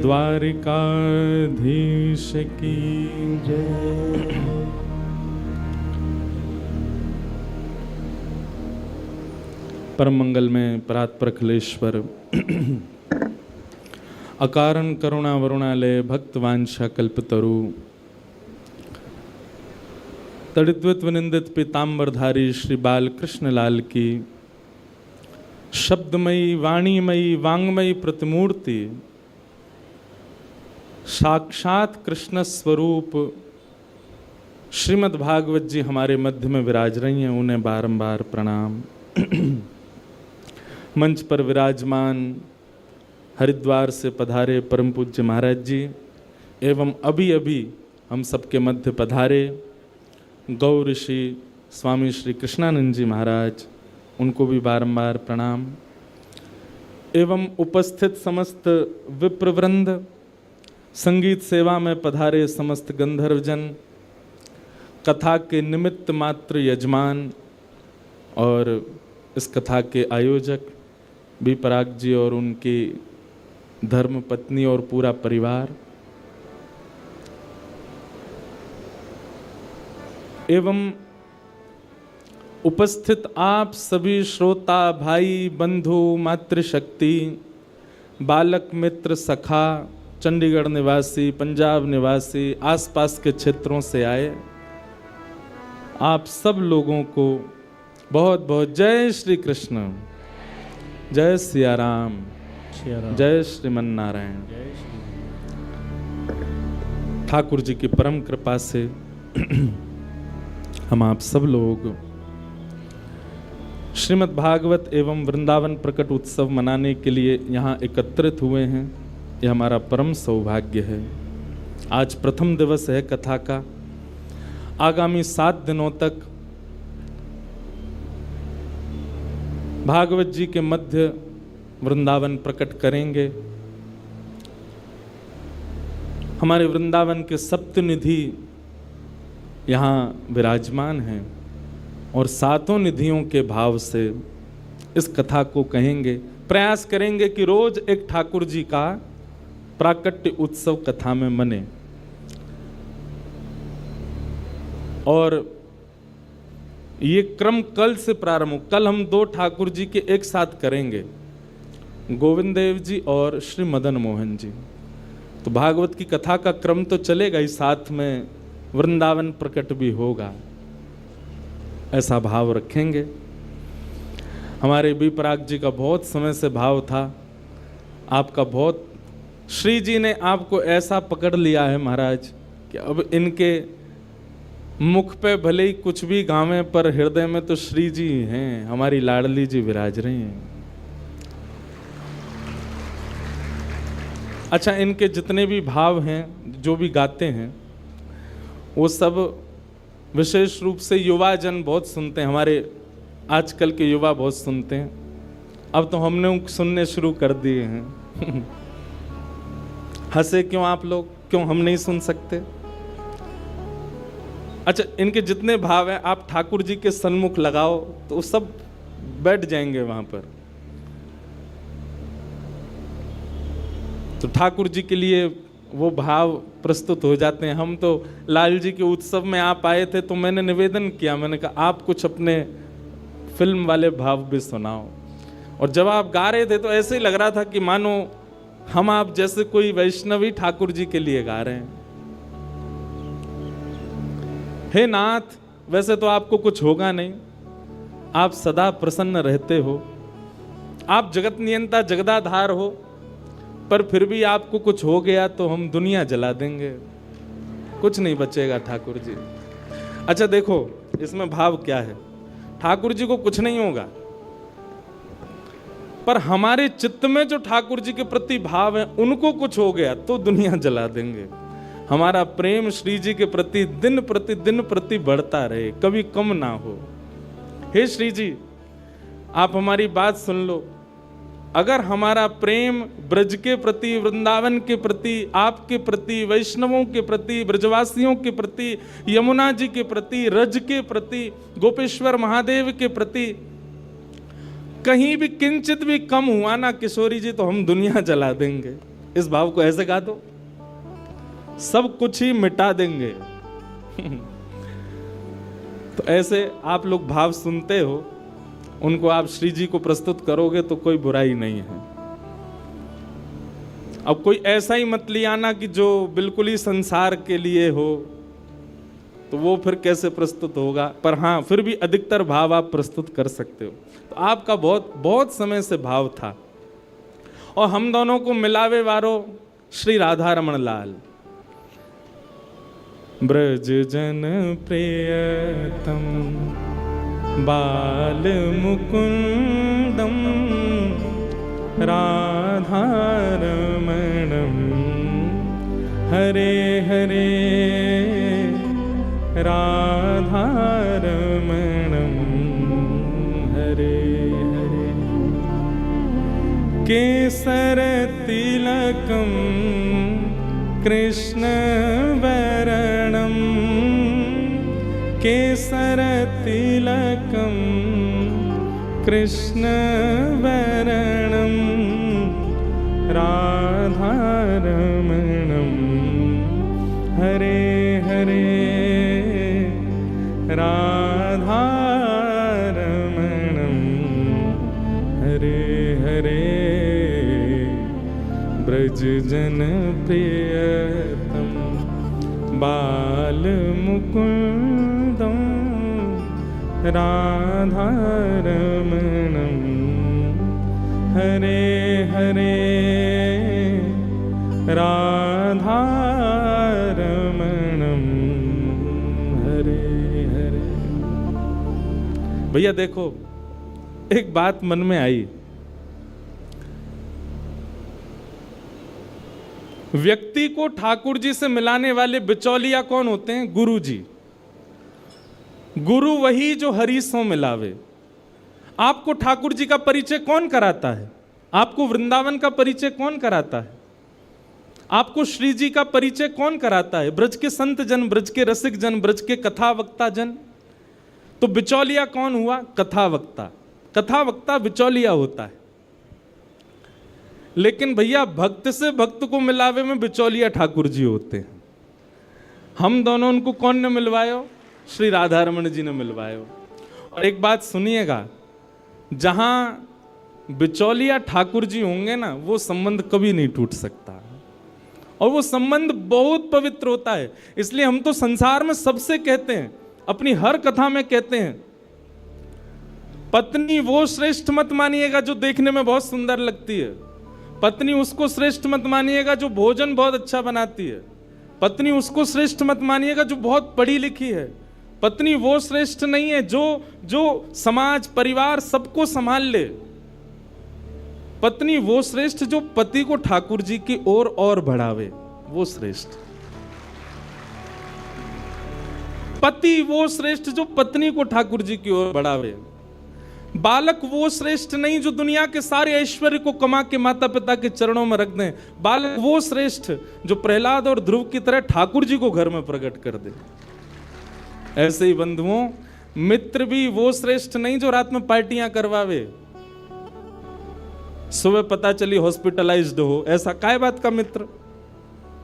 द्वारिकाधीश की जय। परम मंगल में परात्पर अखिलेश्वर अकारण करुणा वरुणालय भक्त वांछा कल्पतरु तड़िद्वित विनिंदित पीताम्बरधारी श्री बाल कृष्ण लाल की शब्दमयी वाणीमयी वांगमयी प्रतिमूर्ति साक्षात कृष्ण स्वरूप श्रीमद् भागवत जी हमारे मध्य में विराज रही हैं, उन्हें बारंबार प्रणाम। मंच पर विराजमान हरिद्वार से पधारे परम पूज्य महाराज जी एवं अभी अभी हम सबके मध्य पधारे गौ ऋषि स्वामी श्री कृष्णानंद जी महाराज, उनको भी बारंबार प्रणाम। एवं उपस्थित समस्त विप्रवृंद, संगीत सेवा में पधारे समस्त गंधर्वजन, कथा के निमित्त मात्र यजमान और इस कथा के आयोजक बी पराग जी और उनकी धर्म पत्नी और पूरा परिवार, एवं उपस्थित आप सभी श्रोता भाई बंधु मातृशक्ति, बालक मित्र सखा, चंडीगढ़ निवासी, पंजाब निवासी, आसपास के क्षेत्रों से आए आप सब लोगों को बहुत बहुत जय श्री कृष्ण, जय सिया राम, जय श्रीमन नारायण। ठाकुर जी की परम कृपा से हम आप सब लोग श्रीमद् भागवत एवं वृंदावन प्रकट उत्सव मनाने के लिए यहाँ एकत्रित हुए हैं। यह हमारा परम सौभाग्य है। आज प्रथम दिवस है कथा का। आगामी 7 दिनों तक भागवत जी के मध्य वृंदावन प्रकट करेंगे। हमारे वृंदावन के सप्तनिधि यहाँ विराजमान हैं और सातों निधियों के भाव से इस कथा को कहेंगे। प्रयास करेंगे कि रोज एक ठाकुर जी का प्राकट्य उत्सव कथा में मने। और ये क्रम कल से प्रारंभ हो। कल हम 2 ठाकुर जी के एक साथ करेंगे, गोविंद देव जी और श्री मदन मोहन जी। तो भागवत की कथा का क्रम तो चलेगा ही, साथ में वृंदावन प्रकट भी होगा, ऐसा भाव रखेंगे। हमारे बी पराग जी का बहुत समय से भाव था, आपका बहुत, श्री जी ने आपको ऐसा पकड़ लिया है महाराज कि अब इनके मुख पे भले ही कुछ भी गावे पर हृदय में तो श्री जी हैं, हमारी लाडली जी विराज रही हैं। अच्छा, इनके जितने भी भाव हैं, जो भी गाते हैं, वो सब विशेष रूप से युवा जन बहुत सुनते हैं। हमारे आजकल के युवा बहुत सुनते हैं। अब तो हमने सुनने शुरू कर दिए हैं। हंसे क्यों आप लोग, क्यों हम नहीं सुन सकते? अच्छा, इनके जितने भाव हैं आप ठाकुर जी के सन्मुख लगाओ तो सब बैठ जाएंगे वहां पर। तो ठाकुर जी के लिए वो भाव प्रस्तुत हो जाते हैं। हम तो लाल जी के उत्सव में आप आए थे तो मैंने निवेदन किया, मैंने कहा आप कुछ अपने फिल्म वाले भाव भी सुनाओ। और जब आप गा रहे थे तो ऐसे ही लग रहा था कि मानो हम आप जैसे कोई वैष्णवी ठाकुर जी के लिए गा रहे हैं। हे नाथ, वैसे तो आपको कुछ होगा नहीं, आप सदा प्रसन्न रहते हो, आप जगत नियंता जगदाधार हो, पर फिर भी आपको कुछ हो गया तो हम दुनिया जला देंगे, कुछ नहीं बचेगा ठाकुर जी। अच्छा देखो, इसमें भाव क्या है, ठाकुर जी को कुछ नहीं होगा, पर हमारे चित्त में जो ठाकुर जी के प्रति भाव है, उनको कुछ हो गया तो दुनिया जला देंगे। हमारा प्रेम श्री जी के प्रति दिन प्रति बढ़ता रहे, कभी कम ना हो। हे श्री जी, आप हमारी बात सुन लो। अगर हमारा प्रेम ब्रज के प्रति, वृंदावन के प्रति, आपके प्रति, वैष्णवों के प्रति, ब्रजवासियों के प्रति, यमुना जी के प्रति, रज के प्रति, गोपेश्वर महादेव के प्रति कहीं भी किंचित भी कम हुआ ना किशोरी जी, तो हम दुनिया जला देंगे। इस भाव को ऐसे गा दो, सब कुछ ही मिटा देंगे। तो ऐसे आप लोग भाव सुनते हो, उनको आप श्री जी को प्रस्तुत करोगे तो कोई बुराई नहीं है। अब कोई ऐसा ही मत ले आना कि जो बिल्कुल ही संसार के लिए हो, तो वो फिर कैसे प्रस्तुत होगा। पर हाँ, फिर भी अधिकतर भाव आप प्रस्तुत कर सकते हो। तो आपका बहुत बहुत समय से भाव था, और हम दोनों को मिलावे वारो श्री राधा रमण लाल। ब्रज जन प्रियतम बाल मुकुंदम राधा रमणम हरे हरे राधा रमणम हरे हरे। केसर तिलकम कृष्ण वरणम केसर तिलकम कृष्ण वरणम राधा रमणम हरे हरे राधा रमणम हरे हरे। ब्रज जन प्रियतम बाल मुकुंदम राधा रमणम हरे हरे राधा रमणम हरे हरे। भैया देखो, एक बात मन में आई। व्यक्ति को ठाकुर जी से मिलाने वाले बिचौलिया कौन होते हैं? गुरु जी। गुरु वही जो हरि सो मिलावे। आपको ठाकुर जी का परिचय कौन कराता है? आपको वृंदावन का परिचय कौन कराता है? आपको श्री जी का परिचय कौन कराता है? ब्रज के संत जन, ब्रज के रसिक जन, ब्रज के कथा वक्ता जन। तो बिचौलिया कौन हुआ? कथा वक्ता। कथा वक्ता बिचौलिया होता है। लेकिन भैया भक्त से भक्त को मिलावे में बिचौलिया ठाकुर जी होते हैं। हम दोनों उनको कौन ने मिलवायो? श्री राधा रमण जी ने मिलवायो। और एक बात सुनिएगा, जहां बिचौलिया ठाकुर जी होंगे ना, वो संबंध कभी नहीं टूट सकता, और वो संबंध बहुत पवित्र होता है। इसलिए हम तो संसार में सबसे कहते हैं, अपनी हर कथा में कहते हैं, पत्नी वो श्रेष्ठ मत मानिएगा जो देखने में बहुत सुंदर लगती है। पत्नी उसको श्रेष्ठ मत मानिएगा जो भोजन बहुत अच्छा बनाती है। पत्नी उसको श्रेष्ठ मत मानिएगा जो बहुत पढ़ी लिखी है। पत्नी वो श्रेष्ठ नहीं है जो समाज परिवार सबको संभाल ले। पत्नी वो श्रेष्ठ जो पति को ठाकुर जी की ओर और बढ़ावे, वो श्रेष्ठ। पति वो श्रेष्ठ जो पत्नी को ठाकुर जी की ओर बढ़ावे। बालक वो श्रेष्ठ नहीं जो दुनिया के सारे ऐश्वर्य को कमा के माता पिता के चरणों में रख दें। बालक वो श्रेष्ठ जो प्रहलाद और ध्रुव की तरह ठाकुर जी को घर में प्रकट कर दे। ऐसे ही बंधुओं, मित्र भी वो श्रेष्ठ नहीं जो रात में पार्टियां करवावे, सुबह पता चली हॉस्पिटलाइज्ड हो। ऐसा काय बात का मित्र?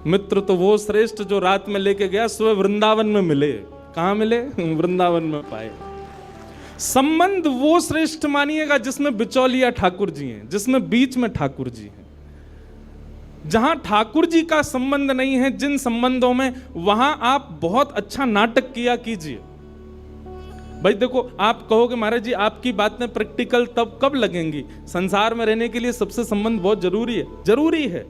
मित्र तो वो श्रेष्ठ जो रात में लेके गया, सुबह वृंदावन में मिले। कहां मिले? वृंदावन में पाए। संबंध वो श्रेष्ठ मानिएगा जिसमें बिचौलिया ठाकुर जी हैं, जिसमें बीच में ठाकुर जी हैं। जहां ठाकुर जी का संबंध नहीं है, जिन संबंधों में, वहां आप बहुत अच्छा नाटक किया कीजिए। भाई देखो, आप कहोगे महाराज जी आपकी बातें प्रैक्टिकल तब कब लगेंगी? संसार में रहने के लिए सबसे संबंध बहुत जरूरी है। जरूरी है,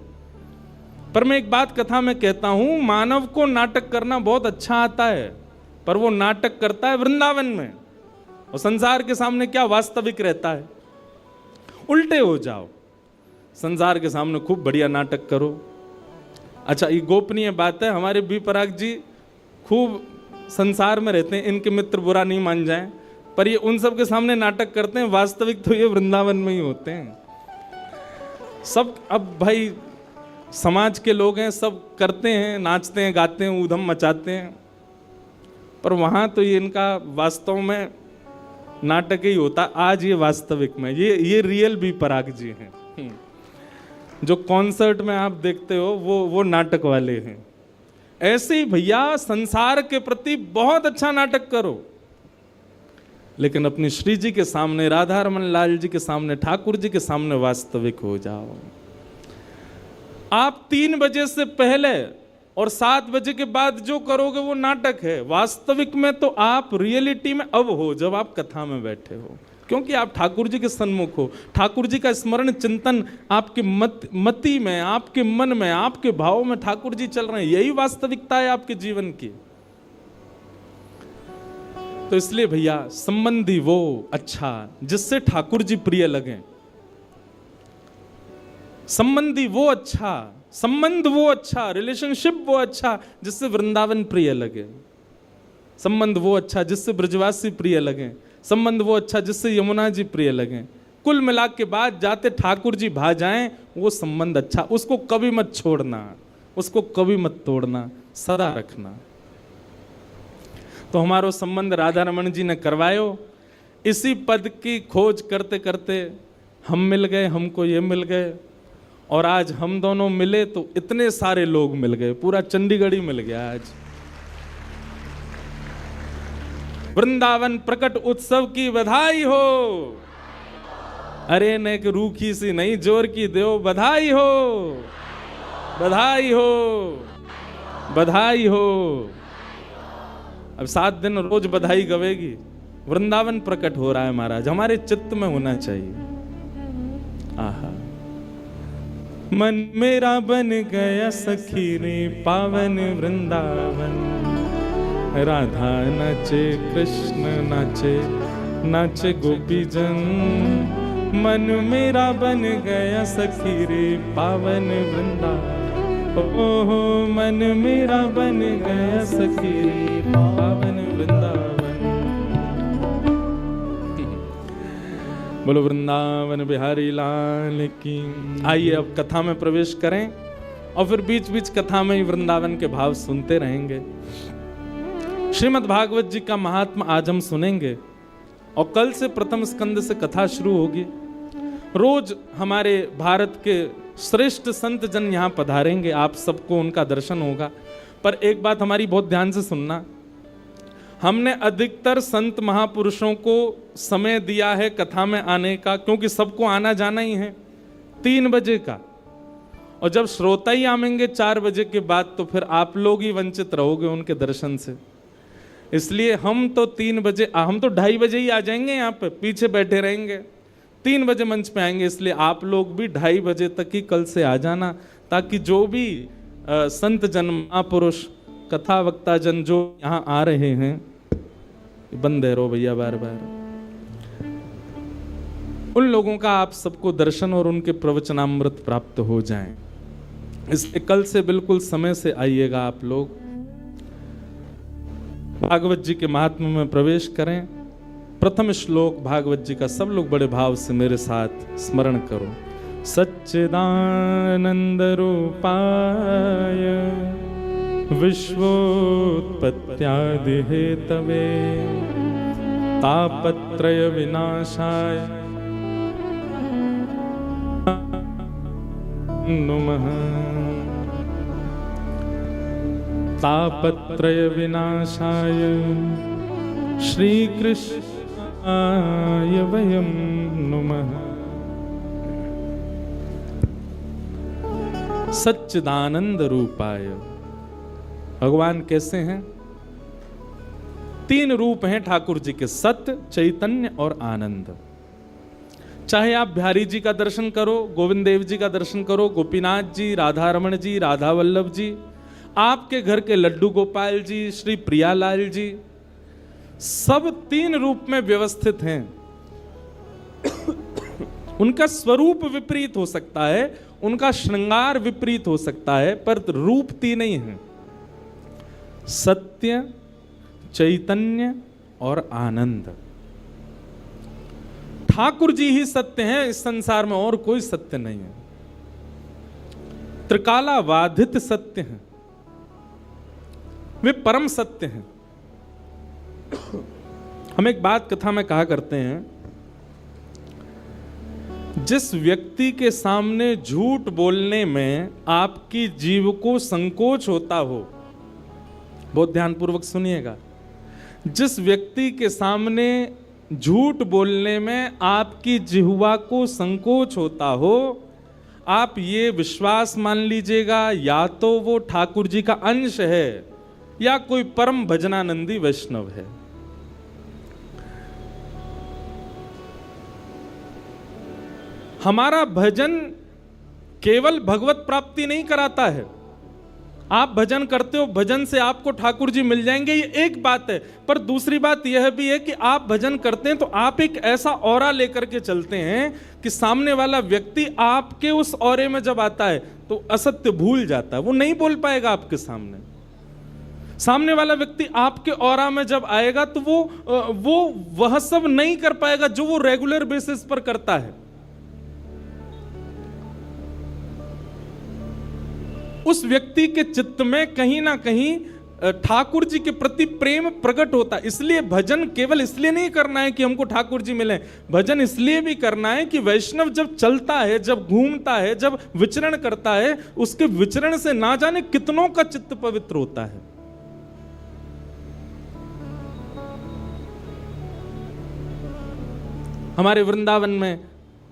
पर मैं एक बात कथा में कहता हूं, मानव को नाटक करना बहुत अच्छा आता है, पर वो नाटक करता है वृंदावन में, और संसार के सामने क्या वास्तविक रहता है। उल्टे हो जाओ, संसार के सामने खूब बढ़िया नाटक करो। अच्छा, ये गोपनीय बात है, हमारे बी पराग जी खूब संसार में रहते हैं, इनके मित्र बुरा नहीं मान जाएं, पर ये उन सब के सामने नाटक करते हैं, वास्तविक तो ये वृंदावन में ही होते हैं सब। अब भाई समाज के लोग हैं, सब करते हैं, नाचते हैं, गाते हैं, ऊधम मचाते हैं, पर वहाँ तो ये इनका वास्तव में नाटक ही होता। आज ये वास्तविक में ये रियल बी पराग जी हैं, जो कॉन्सर्ट में आप देखते हो वो नाटक वाले हैं। ऐसे ही भैया संसार के प्रति बहुत अच्छा नाटक करो, लेकिन अपनी श्री जी के सामने, राधा रमन लाल जी के सामने, ठाकुर जी के सामने वास्तविक हो जाओ। आप 3 बजे से पहले और 7 बजे के बाद जो करोगे वो नाटक है। वास्तविक में तो आप रियलिटी में अब हो जब आप कथा में बैठे हो, क्योंकि आप ठाकुर जी के सन्मुख हो। ठाकुर जी का स्मरण चिंतन आपके मति में, आपके मन में, आपके भाव में ठाकुर जी चल रहे हैं। यही वास्तविकता है आपके जीवन की। तो इसलिए भैया संबंधी वो अच्छा जिससे ठाकुर जी प्रिय लगे, संबंधी वो अच्छा, संबंध वो अच्छा, रिलेशनशिप वो अच्छा जिससे वृंदावन प्रिय लगे, संबंध वो अच्छा जिससे ब्रजवासी प्रिय लगे, संबंध वो अच्छा जिससे यमुना जी प्रिय लगे। कुल मिला के बाद जाते ठाकुर जी भा जाएं, वो संबंध अच्छा, उसको कभी मत छोड़ना, उसको कभी मत तोड़ना, सदा रखना। तो हमारो संबंध राधा रमन जी ने करवायो। इसी पद की खोज करते करते हम मिल गए, हमको ये मिल गए, और आज हम दोनों मिले तो इतने सारे लोग मिल गए, पूरा चंडीगढ़ ही मिल गया आज। वृंदावन प्रकट उत्सव की बधाई हो। अरे ने कि रूखी सी नहीं, जोर की दो बधाई हो, बधाई हो, बधाई हो। अब 7 दिन रोज बधाई गवेगी। वृंदावन प्रकट हो रहा है महाराज, हमारे चित्त में होना चाहिए। आहा, मन मेरा बन गया सखी रे पावन वृंदावन, राधा नाचे कृष्ण नाचे, नाचे गोपीजन। मन मेरा बन गया सखी रे पावन वृंदावन, ओहो मन मेरा बन गया सखी रे पावन वृंदावन। बोलो वृंदावन बिहारी लाल की। आइए अब कथा में प्रवेश करें और फिर बीच बीच कथा में ही वृंदावन के भाव सुनते रहेंगे। श्रीमद् भागवत जी का महात्मा आज हम सुनेंगे और कल से प्रथम स्कंद से कथा शुरू होगी। रोज हमारे भारत के श्रेष्ठ संत जन यहाँ पधारेंगे, आप सबको उनका दर्शन होगा। पर एक बात हमारी बहुत ध्यान से सुनना, हमने अधिकतर संत महापुरुषों को समय दिया है कथा में आने का, क्योंकि सबको आना जाना ही है 3 बजे का, और जब श्रोता ही आएंगे 4 बजे के बाद तो फिर आप लोग ही वंचित रहोगे उनके दर्शन से। इसलिए हम तो 3 बजे, हम तो 2:30 बजे ही आ जाएंगे, यहाँ पे पीछे बैठे रहेंगे, 3 बजे मंच पे आएंगे। इसलिए आप लोग भी 2:30 बजे तक ही कल से आ जाना, ताकि जो भी संत जन, महापुरुष, कथा वक्ता जन जो यहाँ आ रहे हैं, बंद रहो भैया बार बार, उन लोगों का आप सबको दर्शन और उनके प्रवचनामृत प्राप्त हो जाएं। इसलिए कल से बिल्कुल समय से आइएगा आप लोग। भागवत जी के महात्म्य में प्रवेश करें। प्रथम श्लोक भागवत जी का सब लोग बड़े भाव से मेरे साथ स्मरण करो। सच्चिदानंद रूपाय विश्वोत्पत्त्यादि हेतवे तापत्रय विनाशाय नमः। तापत्रय विनाशाय श्री कृष्णाय वयं नमः। सच्चिदानंद रूपाय, भगवान कैसे हैं? 3 रूप हैं ठाकुर जी के, सत्य, चैतन्य और आनंद। चाहे आप बिहारी जी का दर्शन करो, गोविंद देव जी का दर्शन करो, गोपीनाथ जी, राधा रमण जी, राधा वल्लभ जी, आपके घर के लड्डू गोपाल जी, श्री प्रियालाल जी, सब 3 रूप में व्यवस्थित हैं। उनका स्वरूप विपरीत हो सकता है, उनका श्रृंगार विपरीत हो सकता है, पर रूप 3 ही है, सत्य, चैतन्य और आनंद। ठाकुर जी ही सत्य हैं, इस संसार में और कोई सत्य नहीं है। त्रिकालाबाधित सत्य हैं, वे परम सत्य हैं। हम एक बात कथा में कहा करते हैं जिस व्यक्ति के सामने झूठ बोलने में आपकी जीभ को संकोच होता हो, बहुत ध्यानपूर्वक सुनिएगा, जिस व्यक्ति के सामने झूठ बोलने में आपकी जिह्वा को संकोच होता हो, आप ये विश्वास मान लीजिएगा या तो वो ठाकुर जी का अंश है या कोई परम भजनानंदी वैष्णव है। हमारा भजन केवल भगवत प्राप्ति नहीं कराता है। आप भजन करते हो, भजन से आपको ठाकुर जी मिल जाएंगे, ये एक बात है, पर दूसरी बात यह भी है कि आप भजन करते हैं तो आप एक ऐसा ऑरा लेकर के चलते हैं कि सामने वाला व्यक्ति आपके उस ऑरे में जब आता है तो असत्य भूल जाता है, वो नहीं बोल पाएगा आपके सामने। सामने वाला व्यक्ति आपके ऑरा में जब आएगा तो वो वह सब नहीं कर पाएगा जो वो रेगुलर बेसिस पर करता है। उस व्यक्ति के चित्त में कहीं ना कहीं ठाकुर जी के प्रति प्रेम प्रकट होता है। इसलिए भजन केवल इसलिए नहीं करना है कि हमको ठाकुर जी मिले, भजन इसलिए भी करना है कि वैष्णव जब चलता है, जब घूमता है, जब विचरण करता है, उसके विचरण से ना जाने कितनों का चित्त पवित्र होता है। हमारे वृंदावन में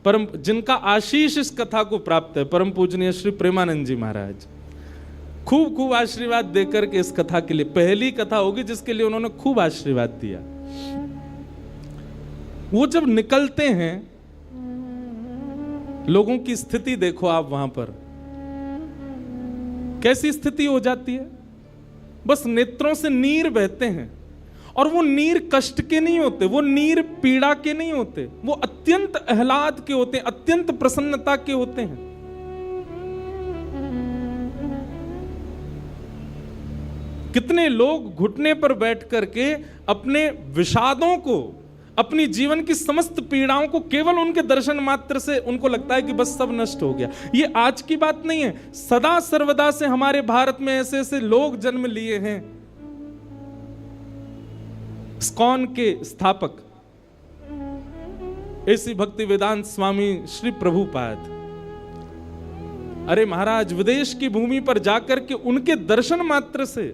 परम जिनका आशीष इस कथा को प्राप्त है, परम पूजनीय श्री प्रेमानंद जी महाराज खूब खूब आशीर्वाद देकर के इस कथा के लिए, पहली कथा होगी जिसके लिए उन्होंने खूब आशीर्वाद दिया। वो जब निकलते हैं, लोगों की स्थिति देखो आप वहां पर, कैसी स्थिति हो जाती है। बस नेत्रों से नीर बहते हैं, और वो नीर कष्ट के नहीं होते, वो नीर पीड़ा के नहीं होते, वो अत्यंत आह्लाद के होते हैं, अत्यंत प्रसन्नता के होते हैं। कितने लोग घुटने पर बैठ करके अपने विषादों को, अपनी जीवन की समस्त पीड़ाओं को केवल उनके दर्शन मात्र से उनको लगता है कि बस सब नष्ट हो गया। ये आज की बात नहीं है, सदा सर्वदा से हमारे भारत में ऐसे ऐसे लोग जन्म लिए हैं। इस्कॉन के स्थापक ऐसी भक्ति वेदांत स्वामी श्री प्रभुपाद, अरे महाराज, विदेश की भूमि पर जाकर के उनके दर्शन मात्र से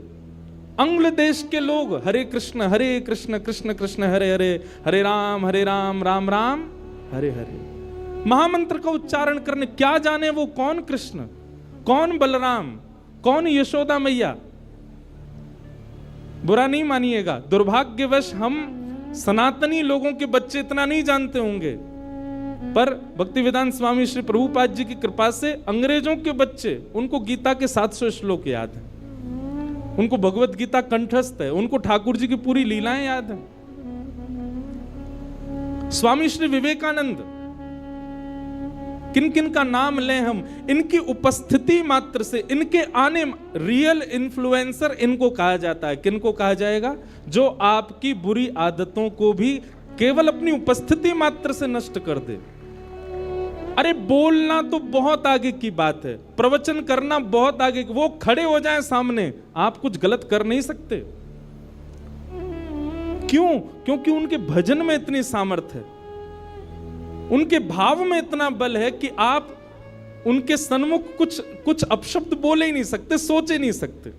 अंग्ल देश के लोग हरे कृष्ण कृष्ण कृष्ण हरे हरे, हरे राम राम राम हरे हरे महामंत्र का उच्चारण करने, क्या जाने वो कौन कृष्ण, कौन बलराम, कौन यशोदा मैया। बुरा नहीं मानिएगा, दुर्भाग्यवश हम सनातनी लोगों के बच्चे इतना नहीं जानते होंगे, पर भक्ति वेदांत स्वामी श्री प्रभुपाद जी की कृपा से अंग्रेजों के बच्चे, उनको गीता के 700 श्लोक याद है, उनको भगवत गीता कंठस्थ है, उनको ठाकुर जी की पूरी लीलाएं याद है। स्वामी श्री विवेकानंद, किन किन का नाम लें हम, इनकी उपस्थिति मात्र से, इनके आने, रियल इन्फ्लुएंसर इनको कहा जाता है। किनको कहा जाएगा? जो आपकी बुरी आदतों को भी केवल अपनी उपस्थिति मात्र से नष्ट कर दे। अरे बोलना तो बहुत आगे की बात है, प्रवचन करना बहुत आगे, वो खड़े हो जाएं सामने, आप कुछ गलत कर नहीं सकते। क्यों? क्योंकि उनके भजन में इतनी सामर्थ्य है, उनके भाव में इतना बल है कि आप उनके सन्मुख कुछ अपशब्द बोले ही नहीं सकते, सोच ही नहीं सकते।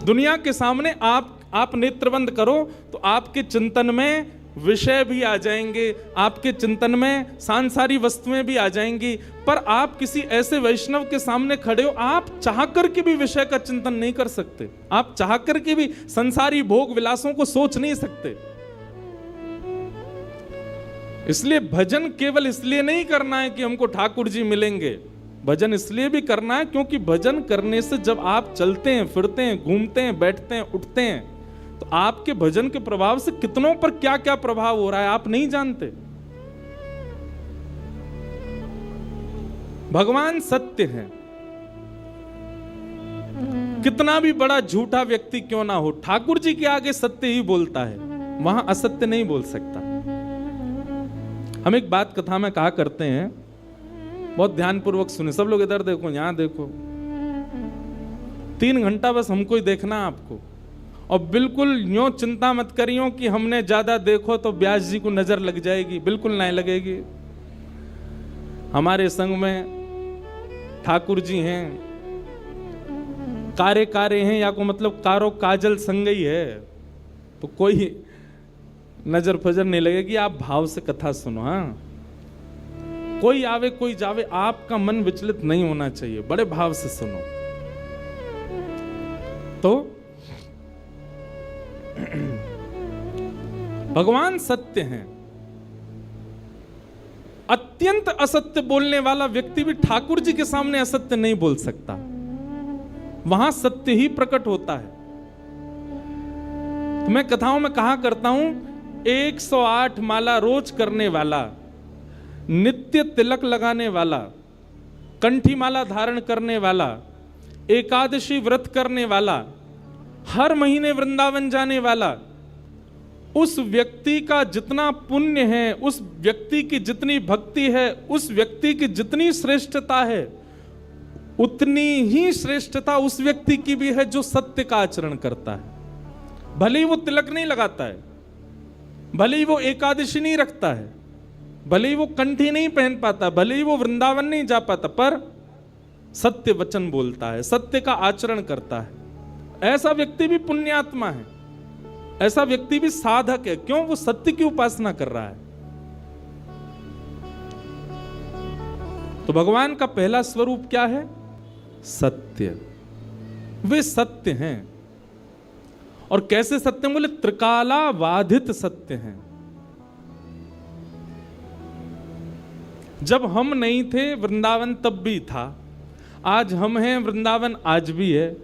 दुनिया के सामने आप नेत्र बंद करो तो आपके चिंतन में विषय भी आ जाएंगे, आपके चिंतन में सांसारिक वस्तुएं भी आ जाएंगी, पर आप किसी ऐसे वैष्णव के सामने खड़े हो, आप चाह कर के भी विषय का चिंतन नहीं कर सकते, आप चाह कर के भी संसारी भोग विलासों को सोच नहीं सकते। इसलिए भजन केवल इसलिए नहीं करना है कि हमको ठाकुर जी मिलेंगे, भजन इसलिए भी करना है क्योंकि भजन करने से जब आप चलते हैं, फिरते हैं, घूमते हैं, बैठते हैं, उठते हैं, तो आपके भजन के प्रभाव से कितनों पर क्या क्या प्रभाव हो रहा है आप नहीं जानते। भगवान सत्य है, कितना भी बड़ा झूठा व्यक्ति क्यों ना हो, ठाकुर जी के आगे सत्य ही बोलता है, वहां असत्य नहीं बोल सकता। हम एक बात कथा में कहा करते हैं, बहुत ध्यानपूर्वक सुने सब लोग, इधर देखो, यहां देखो, 3 घंटा बस हमको ही देखना है आपको, और बिल्कुल यूं चिंता मत करियो कि हमने ज्यादा देखो तो व्यास जी को नजर लग जाएगी, बिल्कुल नहीं लगेगी। हमारे संग में ठाकुर जी हैं, कारे हैं, या को मतलब कारो काजल संग ही है, तो कोई नजर फजर नहीं लगेगी। आप भाव से कथा सुनो। हाँ, कोई आवे कोई जावे, आपका मन विचलित नहीं होना चाहिए, बड़े भाव से सुनो। तो भगवान सत्य हैं। अत्यंत असत्य बोलने वाला व्यक्ति भी ठाकुर जी के सामने असत्य नहीं बोल सकता, वहां सत्य ही प्रकट होता है। तो मैं कथाओं में कहा करता हूं, 108 माला रोज करने वाला, नित्य तिलक लगाने वाला, कंठी माला धारण करने वाला, एकादशी व्रत करने वाला, हर महीने वृंदावन जाने वाला, उस व्यक्ति का जितना पुण्य है, उस व्यक्ति की जितनी भक्ति है, उस व्यक्ति की जितनी श्रेष्ठता है, उतनी ही श्रेष्ठता उस व्यक्ति की भी है जो सत्य का आचरण करता है। भले ही वो तिलक नहीं लगाता है, भले ही वो एकादशी नहीं रखता है, भले ही वो कंठी नहीं पहन पाता, भले ही वो वृंदावन नहीं जा पाता, पर सत्य वचन बोलता है, सत्य का आचरण करता है, ऐसा व्यक्ति भी पुण्यात्मा है, ऐसा व्यक्ति भी साधक है। क्यों? वो सत्य की उपासना कर रहा है। तो भगवान का पहला स्वरूप क्या है? सत्य। वे सत्य हैं। और कैसे सत्य? बोले त्रिकालाबाधित सत्य हैं। जब हम नहीं थे वृंदावन तब भी था, आज हम हैं वृंदावन आज भी है,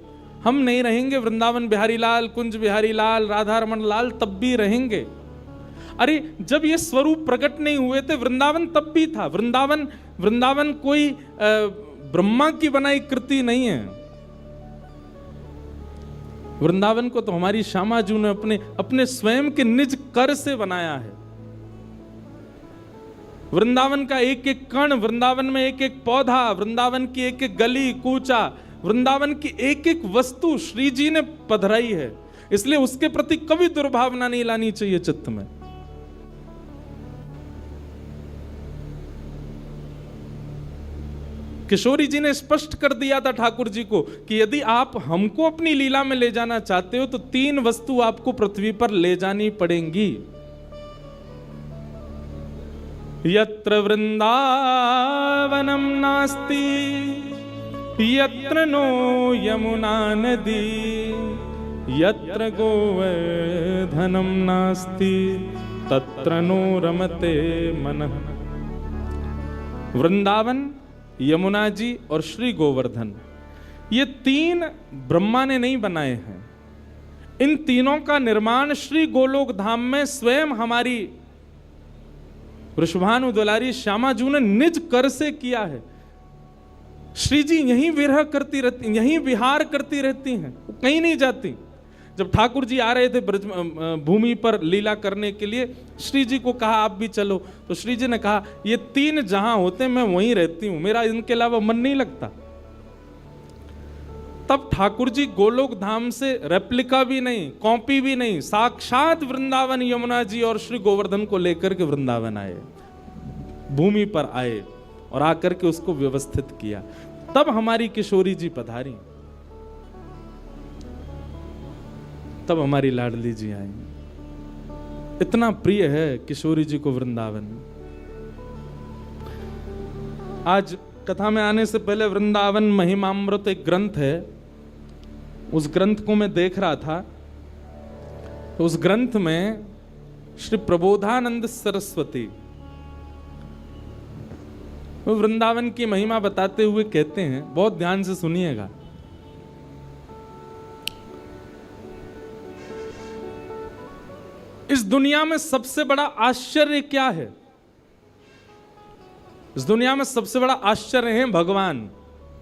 हम नहीं रहेंगे वृंदावन बिहारी लाल, कुंज बिहारी लाल, राधा रमन लाल तब भी रहेंगे। अरे जब ये स्वरूप प्रकट नहीं हुए थे वृंदावन तब भी था। वृंदावन कोई ब्रह्मा की बनाई कृति नहीं है। वृंदावन को तो हमारी श्यामा जी ने अपने स्वयं के निज कर से बनाया है। वृंदावन का एक एक कण, वृंदावन में एक एक पौधा, वृंदावन की एक एक गली कूचा, वृंदावन की एक एक वस्तु श्री जी ने पधराई है। इसलिए उसके प्रति कभी दुर्भावना नहीं लानी चाहिए चित्त में। किशोरी जी ने स्पष्ट कर दिया था ठाकुर जी को कि यदि आप हमको अपनी लीला में ले जाना चाहते हो तो 3 वस्तु आपको पृथ्वी पर ले जानी पड़ेंगी। यत्र वृंदावनम नास्ति यत्र नो यमुना नदी यत्र गोवर्धनम नास्ति तत्र नो रमते मनः। वृंदावन, यमुना जी और श्री गोवर्धन, ये 3 ब्रह्मा ने नहीं बनाए हैं। इन तीनों का निर्माण श्री गोलोक धाम में स्वयं हमारी वृषभानु दुलारी श्यामा जी ने निज कर से किया है। श्री जी यहीं विरह करती रहती, यहीं विहार करती रहती हैं, वो कहीं नहीं जाती। जब ठाकुर जी आ रहे थे भूमि पर लीला करने के लिए, श्री जी को कहा आप भी चलो, तो श्री जी ने कहा ये 3 जहां होते मैं वहीं रहती हूं, मेरा इनके अलावा मन नहीं लगता। तब ठाकुर जी गोलोक धाम से रेप्लिका भी नहीं, कॉपी भी नहीं, साक्षात वृंदावन, यमुना जी और श्री गोवर्धन को लेकर के वृंदावन आए, भूमि पर आए और आकर के उसको व्यवस्थित किया। तब हमारी किशोरी जी पधारी, तब हमारी लाडली जी आई। इतना प्रिय है किशोरी जी को वृंदावन। आज कथा में आने से पहले वृंदावन महिमामृत एक ग्रंथ है, उस ग्रंथ को मैं देख रहा था। तो उस ग्रंथ में श्री प्रबोधानंद सरस्वती वो वृंदावन की महिमा बताते हुए कहते हैं, बहुत ध्यान से सुनिएगा। इस दुनिया में सबसे बड़ा आश्चर्य क्या है? इस दुनिया में सबसे बड़ा आश्चर्य है भगवान,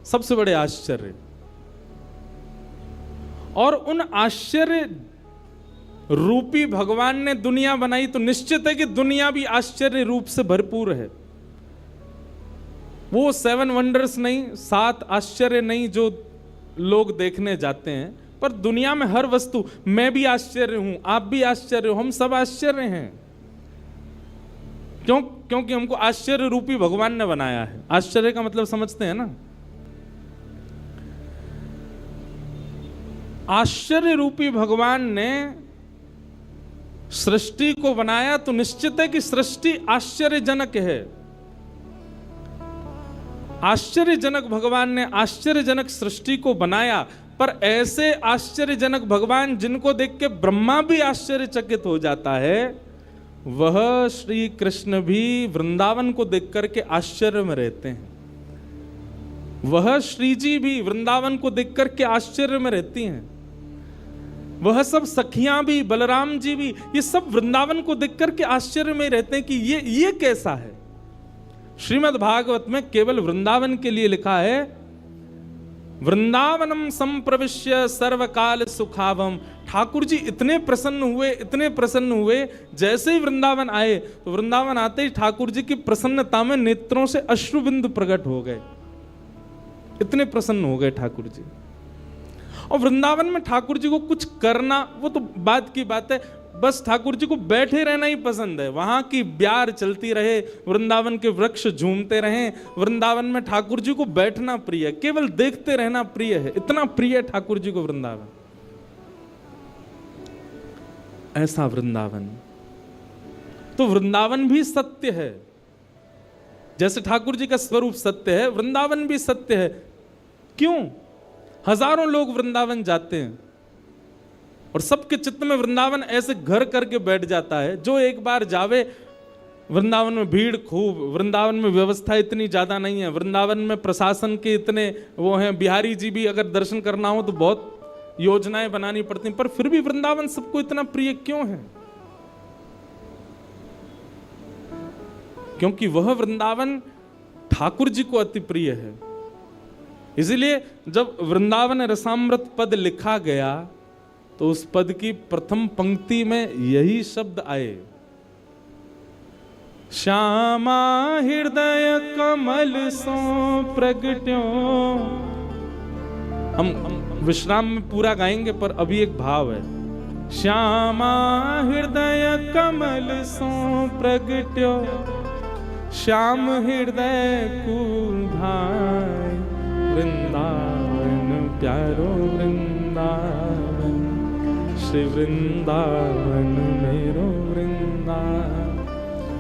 सबसे बड़े आश्चर्य। और उन आश्चर्य रूपी भगवान ने दुनिया बनाई तो निश्चित है कि दुनिया भी आश्चर्य रूप से भरपूर है। वो 7 वंडर्स नहीं, 7 आश्चर्य नहीं जो लोग देखने जाते हैं, पर दुनिया में हर वस्तु, मैं भी आश्चर्य हूं, आप भी आश्चर्य हो, हम सब आश्चर्य हैं। क्यों? क्योंकि हमको आश्चर्य रूपी भगवान ने बनाया है। आश्चर्य का मतलब समझते हैं ना? आश्चर्य रूपी भगवान ने सृष्टि को बनाया तो निश्चित है कि सृष्टि आश्चर्यजनक है। आश्चर्यजनक भगवान ने आश्चर्यजनक सृष्टि को बनाया, पर ऐसे आश्चर्यजनक भगवान जिनको देख के ब्रह्मा भी आश्चर्यचकित हो जाता है, वह श्री कृष्ण भी वृंदावन को देख करके आश्चर्य में रहते हैं। वह श्री जी भी वृंदावन को देख करके आश्चर्य में रहती हैं। वह सब सखियां भी, बलराम जी भी, ये सब वृंदावन को देख करके आश्चर्य में रहते हैं कि ये कैसा है। श्रीमद् भागवत में केवल वृंदावन के लिए लिखा है, वृंदावनम संप्रविश्य सर्वकाल सुखावम। ठाकुर जी इतने प्रसन्न हुए, जैसे ही वृंदावन आए तो वृंदावन आते ही ठाकुर जी की प्रसन्नता में नेत्रों से अश्रुबिंदु प्रकट हो गए। इतने प्रसन्न हो गए ठाकुर जी। और वृंदावन में ठाकुर जी को कुछ करना, वो तो बात की बात है, बस ठाकुर जी को बैठे रहना ही पसंद है। वहां की ब्यार चलती रहे, वृंदावन के वृक्ष झूमते रहें, वृंदावन में ठाकुर जी को बैठना प्रिय है, केवल देखते रहना प्रिय है। इतना प्रिय है ठाकुर जी को वृंदावन। ऐसा वृंदावन, तो वृंदावन भी सत्य है। जैसे ठाकुर जी का स्वरूप सत्य है, वृंदावन भी सत्य है। क्यों? हजारों लोग वृंदावन जाते हैं और सबके चित्त में वृंदावन ऐसे घर करके बैठ जाता है। जो एक बार जावे, वृंदावन में भीड़ खूब, वृंदावन में व्यवस्था इतनी ज्यादा नहीं है, वृंदावन में प्रशासन के इतने वो हैं, बिहारी जी भी अगर दर्शन करना हो तो बहुत योजनाएं बनानी पड़ती हैं, पर फिर भी वृंदावन सबको इतना प्रिय क्यों है? क्योंकि वह वृंदावन ठाकुर जी को अति प्रिय है। इसलिए जब वृंदावन रसामृत पद लिखा गया तो उस पद की प्रथम पंक्ति में यही शब्द आए, श्यामा हृदय कमल सो प्रगट्यो। हम विश्राम में पूरा गाएंगे, पर अभी एक भाव है, श्यामा हृदय कमल सो प्रगट्यो, श्याम हृदय को भाई, वृंदावन प्यारो वृंदावन, श्री वृंदावन मेरो वृंदावन।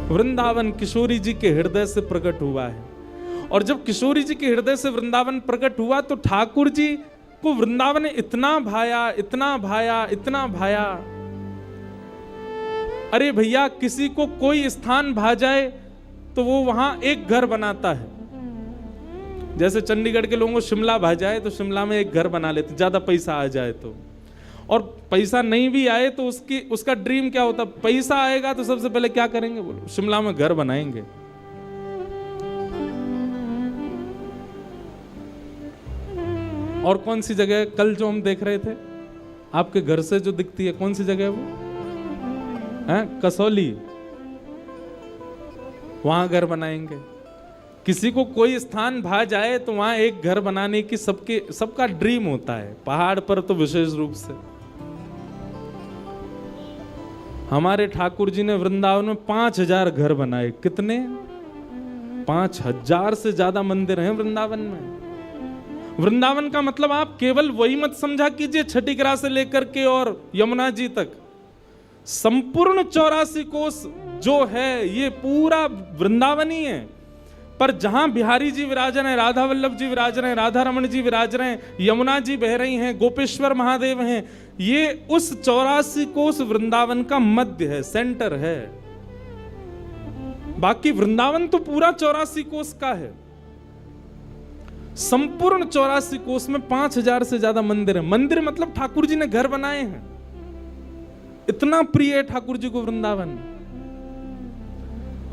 वृंदावन किशोरी जी के हृदय से प्रकट हुआ है। और जब किशोरी जी के हृदय से वृंदावन प्रकट हुआ तो ठाकुर जी को वृंदावन ने इतना भाया, इतना भाया, इतना भाया। अरे भैया, किसी को कोई स्थान भा जाए तो वो वहां एक घर बनाता है। जैसे चंडीगढ़ के लोगों को शिमला भा जाए तो शिमला में एक घर बना लेते, ज्यादा पैसा आ जाए तो। और पैसा नहीं भी आए तो उसका ड्रीम क्या होता? पैसा आएगा तो सबसे पहले क्या करेंगे? बोलो, शिमला में घर बनाएंगे। और कौन सी जगह कल जो हम देख रहे थे, आपके घर से जो दिखती है, कौन सी जगह है वो? है कसौली, वहां घर बनाएंगे। किसी को कोई स्थान भा जाए तो वहां एक घर बनाने की सबका ड्रीम होता है। पहाड़ पर तो विशेष रूप से। हमारे ठाकुर जी ने वृंदावन में 5000 घर बनाए। कितने? 5000 से ज्यादा मंदिर हैं वृंदावन में। वृंदावन का मतलब आप केवल वही मत समझा कीजिए छठीगरा से लेकर के और यमुना जी तक। संपूर्ण 84 कोस जो है ये पूरा वृंदावन ही है। पर जहां बिहारी जी विराज रहे हैं, राधा वल्लभ जी विराज रहे हैं, राधा रमण जी विराज रहे हैं, यमुना जी बह रही हैं, गोपेश्वर महादेव हैं, ये उस 84 कोस वृंदावन का मध्य है, सेंटर है। बाकी वृंदावन तो पूरा 84 कोस का है। संपूर्ण 84 कोस में 5000 से ज्यादा मंदिर है। मंदिर मतलब ठाकुर जी ने घर बनाए हैं। इतना प्रिय है ठाकुर जी को वृंदावन।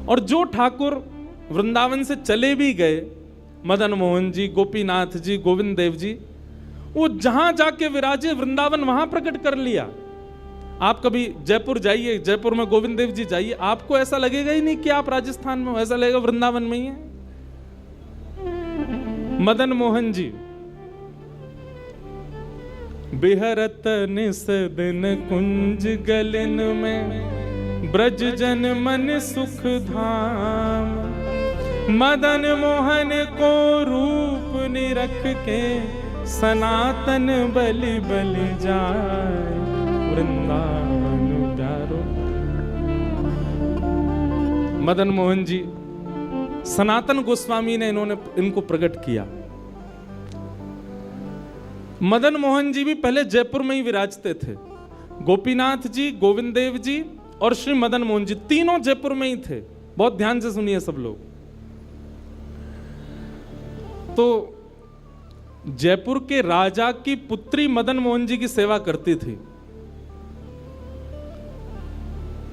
और जो ठाकुर वृंदावन से चले भी गए, मदन मोहन जी, गोपीनाथ जी, गोविंद देव जी, वो जहां जाके विराजे वृंदावन वहां प्रकट कर लिया। आप कभी जयपुर जाइए, जयपुर में गोविंद देव जी जाइए, आपको ऐसा लगेगा ही नहीं कि आप राजस्थान में हो, ऐसा लगेगा वृंदावन में ही है। मदन मोहन जी बिहरत निस दिन कुंज गलिन में, ब्रज जन मन सुख धाम। मदन मोहन को रूप निरख के, सनातन बलि बलि जाए, वृंदावन प्यारो। मदन मोहन जी, सनातन गोस्वामी ने इनको प्रकट किया। मदन मोहन जी भी पहले जयपुर में ही विराजते थे। गोपीनाथ जी, गोविंद देव जी और श्री मदन मोहन जी तीनों जयपुर में ही थे। बहुत ध्यान से सुनिए सब लोग। तो जयपुर के राजा की पुत्री मदन मोहन जी की सेवा करती थी।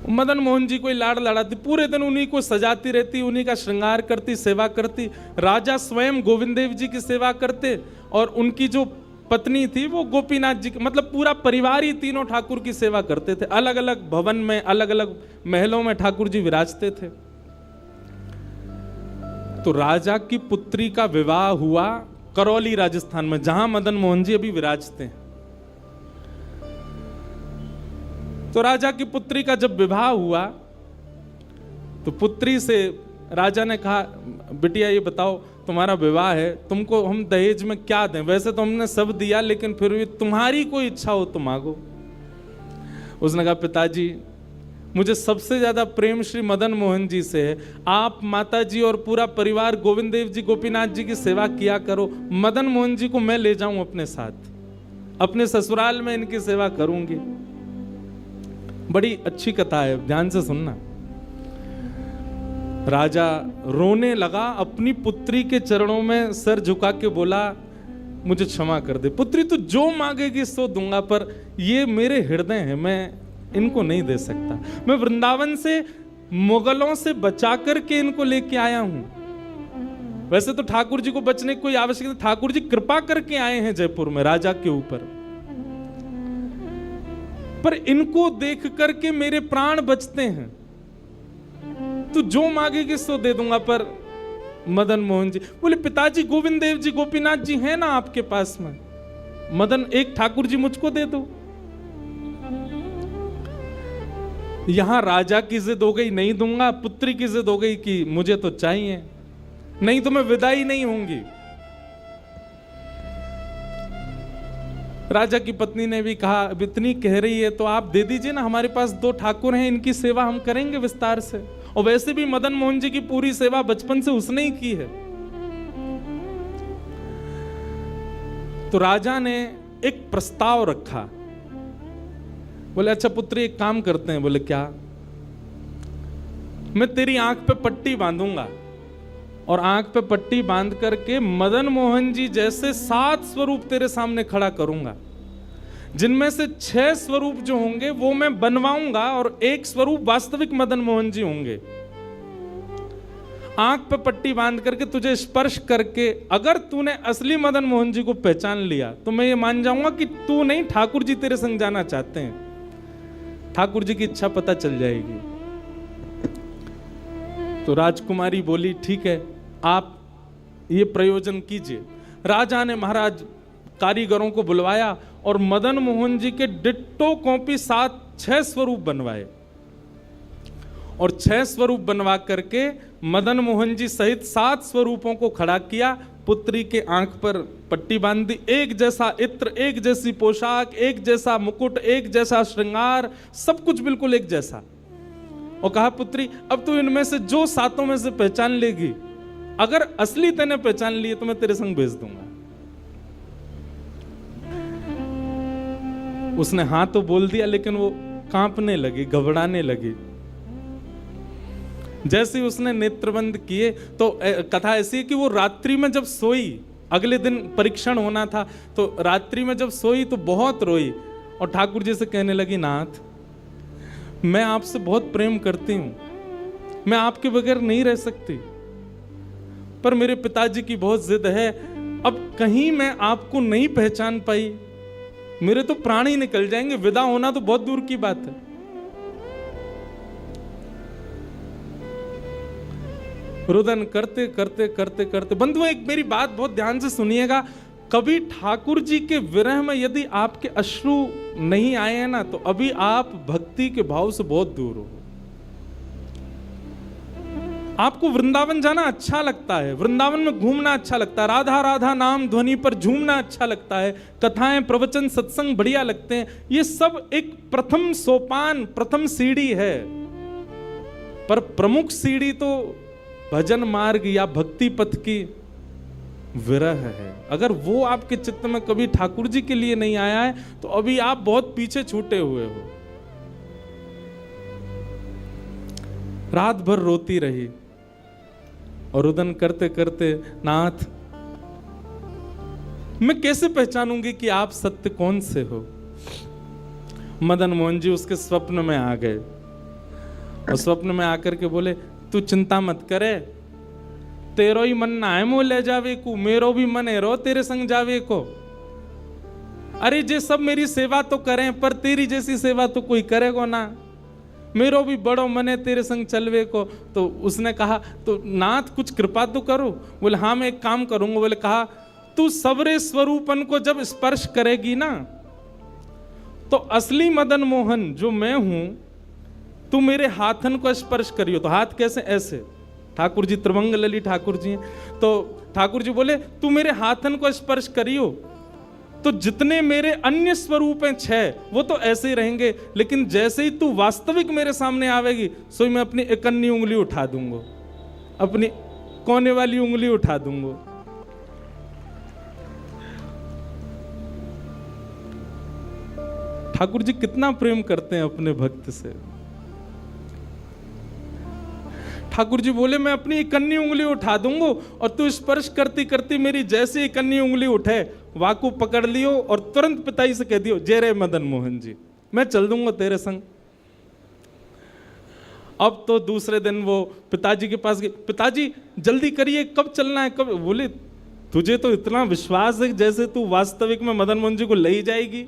मदन मोहन जी कोई लाड़ लड़ाती, पूरे दिन उन्हीं को सजाती रहती, उन्हीं का श्रृंगार करती, सेवा करती। राजा स्वयं गोविंद देव जी की सेवा करते और उनकी जो पत्नी थी वो गोपीनाथ जी, मतलब पूरा परिवार ही तीनों ठाकुर की सेवा करते थे। अलग अलग भवन में, अलग अलग महलों में ठाकुर जी विराजते थे। तो राजा की पुत्री का विवाह हुआ करौली राजस्थान में, जहां मदन मोहन जी अभी विराजते हैं। तो राजा की पुत्री का जब विवाह हुआ तो पुत्री से राजा ने कहा, बिटिया ये बताओ तुम्हारा विवाह है, तुमको हम दहेज में क्या दें? वैसे तो हमने सब दिया, लेकिन फिर भी तुम्हारी कोई इच्छा हो तो मांगो। उसने कहा, पिताजी मुझे सबसे ज्यादा प्रेम श्री मदन मोहन जी से है। आप माता जी और पूरा परिवार गोविंद देव जी, गोपीनाथ जी की सेवा किया करो। मदन मोहन जी को मैं ले जाऊं अपने साथ, अपने ससुराल में इनकी सेवा करूंगी। बड़ी अच्छी कथा है, ध्यान से सुनना। राजा रोने लगा, अपनी पुत्री के चरणों में सर झुका के बोला, मुझे क्षमा कर दे पुत्री, तू जो मांगेगी सो दूंगा, पर ये मेरे हृदय हैं, मैं इनको नहीं दे सकता। मैं वृंदावन से मुगलों से बचा करके इनको लेके आया हूं। वैसे तो ठाकुर जी को बचने की कोई आवश्यकता, ठाकुर जी कृपा करके आए हैं जयपुर में राजा के ऊपर, पर इनको देख करके मेरे प्राण बचते हैं। तू जो मांगेगी सो दे दूंगा। पर मदन मोहन जी बोले, पिताजी गोविंद देव जी, गोपीनाथ जी हैं ना आपके पास में, मदन एक ठाकुर जी मुझको दे दो। यहां राजा की जिद हो गई, नहीं दूंगा। पुत्री की जिद हो गई कि मुझे तो चाहिए, नहीं तो मैं विदाई नहीं होंगी। राजा की पत्नी ने भी कहा, अब इतनी कह रही है तो आप दे दीजिए ना, हमारे पास 2 ठाकुर हैं, इनकी सेवा हम करेंगे विस्तार से। और वैसे भी मदन मोहन जी की पूरी सेवा बचपन से उसने ही की है। तो राजा ने एक प्रस्ताव रखा। बोले, अच्छा पुत्री एक काम करते हैं। बोले, क्या? मैं तेरी आंख पे पट्टी बांधूंगा और आंख पे पट्टी बांध करके मदन मोहन जी जैसे 7 स्वरूप तेरे सामने खड़ा करूंगा, जिनमें से 6 स्वरूप जो होंगे वो मैं बनवाऊंगा और 1 स्वरूप वास्तविक मदन मोहन जी होंगे। आंख पे पट्टी बांध करके तुझे स्पर्श करके अगर तूने असली मदन मोहन जी को पहचान लिया तो मैं ये मान जाऊंगा कि तू नहीं, ठाकुर जी तेरे संग जाना चाहते हैं। ठाकुर जी की इच्छा पता चल जाएगी। तो राजकुमारी बोली, ठीक है, आप ये प्रयोजन कीजिए। राजा ने महाराज कारीगरों को बुलवाया और मदन मोहन जी के डिट्टो कॉपी 6 स्वरूप बनवाए और 6 स्वरूप बनवा करके मदन मोहन जी सहित 7 स्वरूपों को खड़ा किया। पुत्री के आंख पर पट्टी बांध दी, एक जैसा इत्र, एक जैसी पोशाक, एक जैसा मुकुट, एक जैसा श्रृंगार, सब कुछ बिल्कुल एक जैसा। और कहा, पुत्री अब तू इनमें से जो 7 में से पहचान लेगी, अगर असली तेने पहचान लिए तो मैं तेरे संग भेज दूंगा। उसने हाँ तो बोल दिया, लेकिन वो कांपने लगी, घबराने लगी। जैसे ही उसने नेत्रबंद किए तो कथा ऐसी है कि वो रात्रि में जब सोई, अगले दिन परीक्षण होना था, तो रात्रि में जब सोई तो बहुत रोई और ठाकुर जी से कहने लगी, नाथ मैं आपसे बहुत प्रेम करती हूं, मैं आपके बगैर नहीं रह सकती, पर मेरे पिताजी की बहुत जिद है। अब कहीं मैं आपको नहीं पहचान पाई, मेरे तो प्राण ही निकल जाएंगे, विदा होना तो बहुत दूर की बात है। रुदन करते करते करते करते, बंधुओं एक मेरी बात बहुत ध्यान से सुनिएगा, कभी ठाकुर जी के विरह में यदि आपके अश्रु नहीं आए हैं ना, तो अभी आप भक्ति के भाव से बहुत दूर हो। आपको वृंदावन जाना अच्छा लगता है, वृंदावन में घूमना अच्छा लगता है, राधा राधा नाम ध्वनि पर झूमना अच्छा लगता है, कथाएं प्रवचन सत्संग बढ़िया लगते हैं। ये सब एक प्रथम सोपान, प्रथम सीढ़ी है, पर प्रमुख सीढ़ी तो भजन मार्ग या भक्ति पथ की विरह है। अगर वो आपके चित्त में कभी ठाकुर जी के लिए नहीं आया है, तो अभी आप बहुत पीछे छूटे हुए हो। रात भर रोती रही और रुदन करते करते, नाथ मैं कैसे पहचानूंगी कि आप सत्य कौन से हो। मदन मोहन जी उसके स्वप्न में आ गए और स्वप्न में आकर के बोले, तू चिंता मत करे, तेरो ही मन ना है मोह ले जावे को, मेरो भी मन है रो तेरे संग जावे को। अरे जे सब मेरी सेवा तो करें, पर तेरी जैसी सेवा तो कोई करेगा ना, मेरो भी बड़ो मन है तेरे संग चलवे को। तो उसने कहा, तो नाथ कुछ कृपा तो करो। बोले हाँ मैं एक काम करूंगा। बोले कहा, तू सबरे स्वरूपन को जब स्पर्श करेगी ना, तो असली मदन मोहन जो मैं हूं, तू मेरे हाथन को स्पर्श करियो। तो हाथ कैसे? ऐसे। ठाकुर जी त्रिभंग लली ठाकुर जी हैं। तो ठाकुर जी बोले, तू मेरे हाथन को स्पर्श करियो, तो जितने मेरे अन्य स्वरूप हैं 6, वो तो ऐसे ही रहेंगे, लेकिन जैसे ही तू वास्तविक मेरे सामने आवेगी, सो मैं अपनी इकन्नी उंगली उठा दूंगा, अपनी कोने वाली उंगली उठा दूंगा। ठाकुर जी कितना प्रेम करते हैं अपने भक्त से। ठाकुर जी बोले, मैं अपनी इकन्नी उंगली उठा दूंगा और तू स्पर्श करती करती मेरी जैसी इकन्नी उंगली उठे, वाकू पकड़ लियो और तुरंत पिताजी से कह दियो, जय रे मदन मोहन जी, मैं चल दूंगा तेरे संग। अब तो दूसरे दिन वो पिताजी के पास गए, पिताजी जल्दी करिए, कब चलना है, कब। बोले, तुझे तो इतना विश्वास है जैसे तू वास्तविक में मदन मोहन जी को ले ही जाएगी,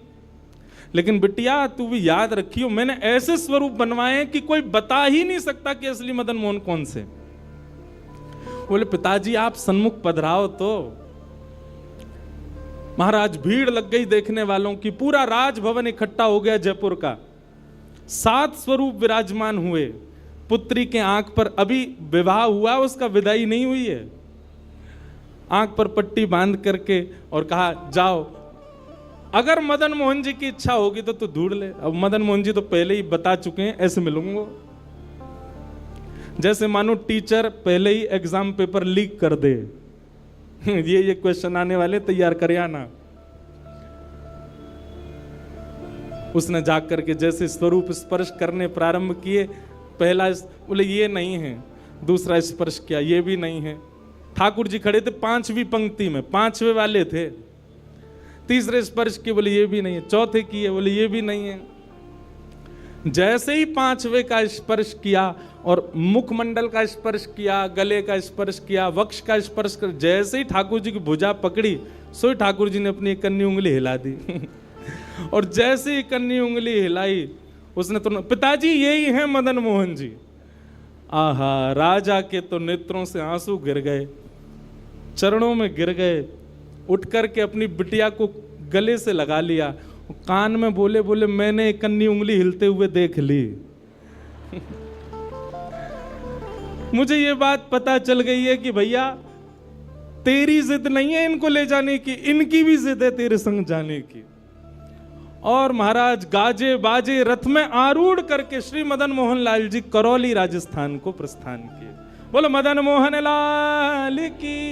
लेकिन बिटिया तू भी याद रखियो, मैंने ऐसे स्वरूप बनवाए हैं कि कोई बता ही नहीं सकता कि असली मदन मोहन कौन से। बोले, पिताजी आप सन्मुख पधराओ। तो महाराज भीड़ लग गई देखने वालों की, पूरा राजभवन इकट्ठा हो गया जयपुर का। 7 स्वरूप विराजमान हुए। पुत्री के आंख पर अभी विवाह हुआ, उसका विदाई नहीं हुई है, आंख पर पट्टी बांध करके और कहा, जाओ अगर मदन मोहन जी की इच्छा होगी तो तू ढूंढ ले। अब मदन मोहन जी तो पहले ही बता चुके हैं, ऐसे मिलूंगा। जैसे मानो टीचर पहले ही एग्जाम पेपर लीक कर दे, ये क्वेश्चन आने वाले, तैयार कर आना। उसने जाकर के जैसे स्वरूप स्पर्श करने प्रारंभ किए, पहला बोले ये नहीं है, दूसरा स्पर्श किया, ये भी नहीं है। ठाकुर जी खड़े थे 5वीं पंक्ति में, 5वें वाले थे। तीसरे स्पर्श किए, बोले ये भी नहीं है। चौथे किए, बोले ये भी नहीं है। जैसे ही 5वें का स्पर्श किया और मुखमंडल का स्पर्श किया, गले का स्पर्श किया, वक्ष का स्पर्श कर, जैसे ही ठाकुर जी की भुजा पकड़ी, सो ठाकुर जी ने अपनी एक कन्नी उंगली हिला दी। और जैसे ही कन्नी उंगली हिलाई, उसने तो, पिताजी यही है मदन मोहन जी। आहा, राजा के तो नेत्रों से आंसू गिर गए, चरणों में गिर गए, उठ करके अपनी बिटिया को गले से लगा लिया, कान में बोले, बोले मैंने एक कन्नी उंगली हिलते हुए देख ली। मुझे ये बात पता चल गई है कि भैया तेरी जिद नहीं है इनको ले जाने की, इनकी भी जिद है तेरे संग जाने की। और महाराज गाजे बाजे रथ में आरूढ़ करके श्री मदन मोहन लाल जी करौली राजस्थान को प्रस्थान किए। बोलो मदन मोहन लाल की।